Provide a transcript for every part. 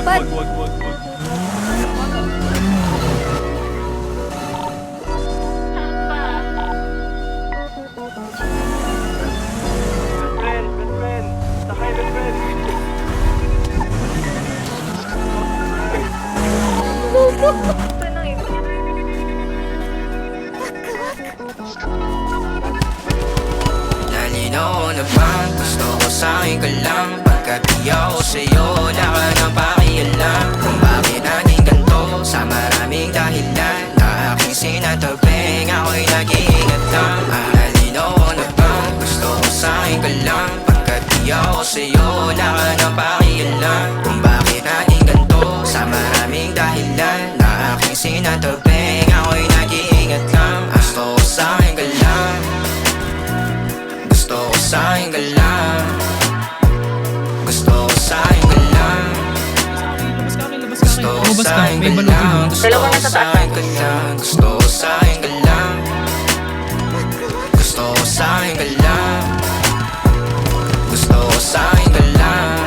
lumipad. Wag. Best friend. Sakay, best friend. Nalinaw na bang gusto ko sa'kin ka lang? Pagkat di ako sa'yo, wala ka nang pakialam. Kung bakit naging ganito sa maraming dahilan na aking sinatabing, ako'y nag-iingat lang. Nalinaw na bang gusto ko sa'kin ka lang? Pagkat di ako sa'yo, wala ka nang pakialam. Kung bakit naging ganito sa maraming dahilan na aking sinatabing, ako'y nag-iingat lang. Gusto ko sa'kin ka lang, gusto ko sa'kin ka lang, gusto ko sa'kin ka lang, gusto ko sa'kin ka lang, gusto ko sa'kin ka lang, gusto ko sa'kin ka lang, gusto ko sa'kin ka lang, gusto ko sa'kin ka lang,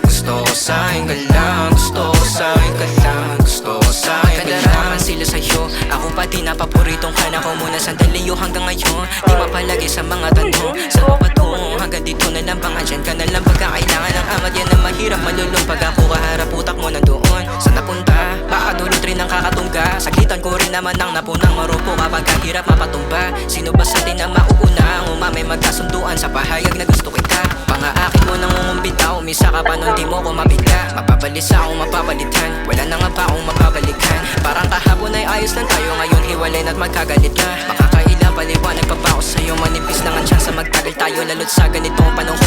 gusto ko sa'kin ka lang, gusto ko sa'kin ka lang, gusto ko sa'kin ka lang. Sila sa'yo, ako pati na paboritong ka na ko muna sandali yo hanggang ngayon. Di mapalagi sa mga tanong, saan mo patungo? Hanggang dito na lang bang andyan ka na lang pagkakailangan ng amat? Yan ang mahirap malulong pag ako kaharap utak mo nandoon. Saan napunta? Baka dulot rin ang kakatungga. Sakitan ko rin naman ang napunang marupo kapag kahirap mapatumba. Sino ba sa atin ang mauuna? Ang umamay magkasunduan sa pahayag na gusto kita. Pangaakit mo nang umumbita, umisa ka pa nun di mo ko mabigla. Mapabalisa akong mapapalitan, wala na nga pa akong mapabalikan. Parang kahapon ay ayos lang tayo, ngayon hiwalay na't magkagalit na. Makakailang paliwanag pa ba ako sa'yo? Manipis na nga tsansa magtagal tayo, lalo't sa ganitong panahon.